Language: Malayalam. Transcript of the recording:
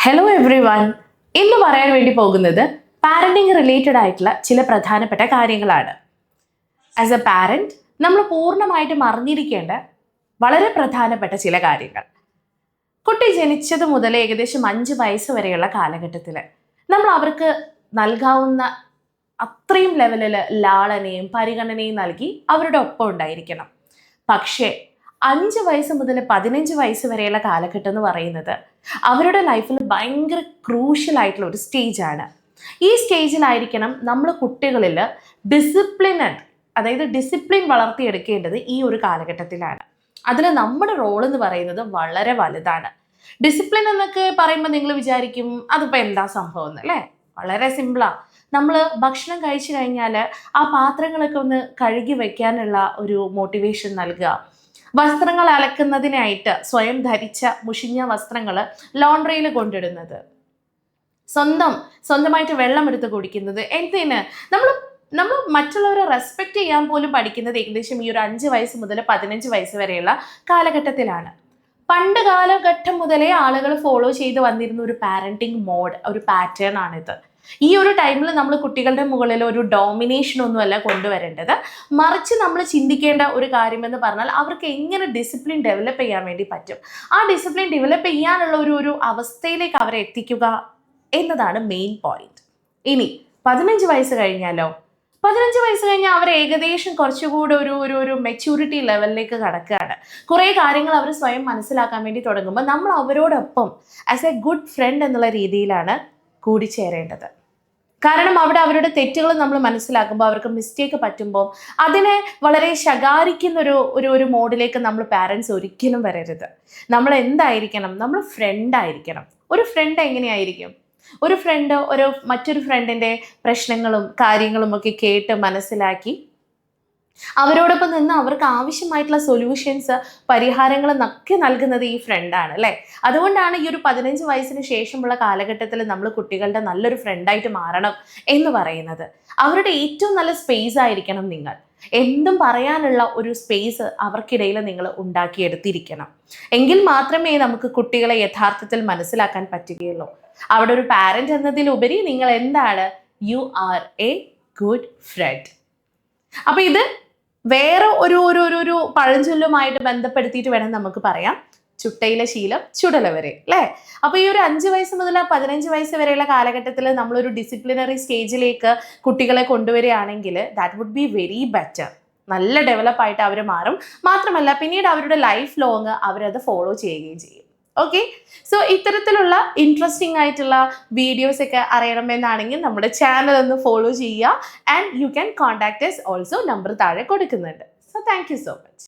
Hello every one. ഇന്ന് പറയാൻ വേണ്ടി പോകുന്നത് പാരന്റിങ് റിലേറ്റഡ് ആയിട്ടുള്ള ചില പ്രധാനപ്പെട്ട കാര്യങ്ങളാണ്. ആസ് എ പാരന്റ് നമ്മൾ പൂർണ്ണമായിട്ടും അറിഞ്ഞിരിക്കേണ്ട വളരെ പ്രധാനപ്പെട്ട ചില കാര്യങ്ങൾ. കുട്ടി ജനിച്ചത് മുതൽ ഏകദേശം 5 വയസ്സ് വരെയുള്ള കാലഘട്ടത്തിൽ നമ്മൾ അവർക്ക് നൽകാവുന്ന അത്രയും ലെവലിൽ ലാളനയും പരിഗണനയും നൽകി അവരുടെ ഒപ്പം ഉണ്ടായിരിക്കണം. പക്ഷേ 5 വയസ്സ് മുതൽ 15 വയസ്സ് വരെയുള്ള കാലഘട്ടം എന്ന് പറയുന്നത് അവരുടെ ലൈഫിൽ ഭയങ്കര ക്രൂഷ്യൽ ആയിട്ടുള്ള ഒരു സ്റ്റേജാണ്. ഈ സ്റ്റേജിലായിരിക്കണം നമ്മൾ കുട്ടികളിൽ ഡിസിപ്ലിൻ വളർത്തിയെടുക്കേണ്ടത് ഈ ഒരു കാലഘട്ടത്തിലാണ്. അതിൽ നമ്മുടെ റോൾ എന്ന് പറയുന്നത് വളരെ വലുതാണ്. ഡിസിപ്ലിൻ എന്നൊക്കെ പറയുമ്പോൾ നിങ്ങൾ വിചാരിക്കും അതിപ്പോൾ എന്താ സംഭവം എന്ന്, അല്ലേ? വളരെ സിമ്പിളാ. നമ്മൾ ഭക്ഷണം കഴിച്ചു കഴിഞ്ഞാൽ ആ പാത്രങ്ങളൊക്കെ ഒന്ന് കഴുകി വെക്കാനുള്ള ഒരു മോട്ടിവേഷൻ നൽകുക, വസ്ത്രങ്ങൾ അലക്കുന്നതിനായിട്ട് സ്വയം ധരിച്ച മുഷിഞ്ഞ വസ്ത്രങ്ങൾ ലോണ്ട്രിയിൽ കൊണ്ടിടുന്നത്, സ്വന്തമായിട്ട് വെള്ളം എടുത്ത് കുടിക്കുന്നത്, എന്തിന് നമ്മൾ മറ്റുള്ളവരെ റെസ്പെക്ട് ചെയ്യാൻ പോലും പഠിക്കുന്നത് ഏകദേശം ഈ ഒരു 5 വയസ്സ് മുതൽ 15 വയസ്സ് വരെയുള്ള കാലഘട്ടത്തിലാണ്. പണ്ട് കാലഘട്ടം മുതലേ ആളുകൾ ഫോളോ ചെയ്ത് വന്നിരുന്ന ഒരു പാരന്റിങ് മോഡ്, ഒരു പാറ്റേൺ ആണിത്. ഈ ഒരു ടൈമിൽ നമ്മൾ കുട്ടികളുടെ മുകളിൽ ഒരു ഡോമിനേഷൻ ഒന്നുമല്ല കൊണ്ടുവരേണ്ടത്, മറിച്ച് നമ്മൾ ചിന്തിക്കേണ്ട ഒരു കാര്യമെന്ന് പറഞ്ഞാൽ അവർക്ക് എങ്ങനെ ഡിസിപ്ലിൻ ഡെവലപ്പ് ചെയ്യാൻ വേണ്ടി പറ്റും, ആ ഡിസിപ്ലിൻ ഡെവലപ്പ് ചെയ്യാനുള്ള ഒരു അവസ്ഥയിലേക്ക് അവരെ എത്തിക്കുക എന്നതാണ് മെയിൻ പോയിന്റ്. ഇനി 15 വയസ്സ് കഴിഞ്ഞാലോ? 15 വയസ്സ് കഴിഞ്ഞാൽ അവർ ഏകദേശം കുറച്ചുകൂടെ ഒരു മെച്യൂരിറ്റി ലെവലിലേക്ക് കടക്കുകയാണ്. കുറേ കാര്യങ്ങൾ അവർ സ്വയം മനസ്സിലാക്കാൻ വേണ്ടി തുടങ്ങുമ്പോൾ നമ്മൾ അവരോടൊപ്പം ആസ് എ ഗുഡ് ഫ്രണ്ട് എന്നുള്ള രീതിയിലാണ് കൂടിച്ചേരേണ്ടത്. കാരണം അവിടെ അവരുടെ തെറ്റുകൾ നമ്മൾ മനസ്സിലാക്കുമ്പോൾ, അവർക്ക് മിസ്റ്റേക്ക് പറ്റുമ്പോൾ അതിനെ വളരെ ശകാരിക്കുന്ന ഒരു മോഡിലേക്ക് നമ്മൾ പാരൻസ് ഒരിക്കലും വരരുത്. നമ്മൾ എന്തായിരിക്കണം? നമ്മൾ ഫ്രണ്ട് ആയിരിക്കണം. ഒരു ഫ്രണ്ട് എങ്ങനെയായിരിക്കും? ഒരു ഫ്രണ്ട് മറ്റൊരു ഫ്രണ്ടിൻ്റെ പ്രശ്നങ്ങളും കാര്യങ്ങളും ഒക്കെ കേട്ട് മനസ്സിലാക്കി അവരോടൊപ്പം നിന്ന് അവർക്ക് ആവശ്യമായിട്ടുള്ള സൊല്യൂഷൻസ്, പരിഹാരങ്ങൾ ഒക്കെ നൽകുന്നത് ഈ ഫ്രണ്ടാണ്, അല്ലേ? അതുകൊണ്ടാണ് ഈ ഒരു 15 വയസ്സിന് ശേഷമുള്ള കാലഘട്ടത്തിൽ നമ്മൾ കുട്ടികളുടെ നല്ലൊരു ഫ്രണ്ടായിട്ട് മാറണം എന്ന് പറയുന്നത്. അവരുടെ ഏറ്റവും നല്ല സ്പേസ് ആയിരിക്കണം നിങ്ങൾ. എന്തും പറയാനുള്ള ഒരു സ്പേസ് അവർക്കിടയിൽ നിങ്ങൾ ഉണ്ടാക്കിയെടുത്തിരിക്കണം. എങ്കിൽ മാത്രമേ നമുക്ക് കുട്ടികളെ യഥാർത്ഥത്തിൽ മനസ്സിലാക്കാൻ പറ്റുകയുള്ളൂ. അവിടെ ഒരു പാരന്റ് എന്നതിലുപരി നിങ്ങൾ എന്താണ്? You are A good friend. അപ്പൊ ഇത് വേറെ ഒരു പഴഞ്ചൊല്ലുമായിട്ട് ബന്ധപ്പെടുത്തിയിട്ട് വേണം നമുക്ക് പറയാം, ചുട്ടയിലെ ശീലം ചുടല വരെ, അല്ലേ? അപ്പൊ ഈ ഒരു 5 വയസ്സ് മുതൽ 15 വയസ്സ് വരെയുള്ള കാലഘട്ടത്തിൽ നമ്മളൊരു ഡിസിപ്ലിനറി സ്റ്റേജിലേക്ക് കുട്ടികളെ കൊണ്ടുവരികയാണെങ്കിൽ that would be very better. നല്ല ഡെവലപ്പായിട്ട് അവർ മാറും. മാത്രമല്ല പിന്നീട് അവരുടെ ലൈഫ് ലോങ് അവരത് ഫോളോ ചെയ്യുകയും ചെയ്യും. ഓക്കെ, സോ ഇത്തരത്തിലുള്ള ഇൻട്രസ്റ്റിംഗ് ആയിട്ടുള്ള വീഡിയോസ് ഒക്കെ അറിയണമെന്നാണെങ്കിൽ നമ്മുടെ ചാനൽ ഒന്ന് ഫോളോ ചെയ്യുക. And you can contact us also. Number താഴെ കൊടുക്കുന്നുണ്ട്. So thank you so much.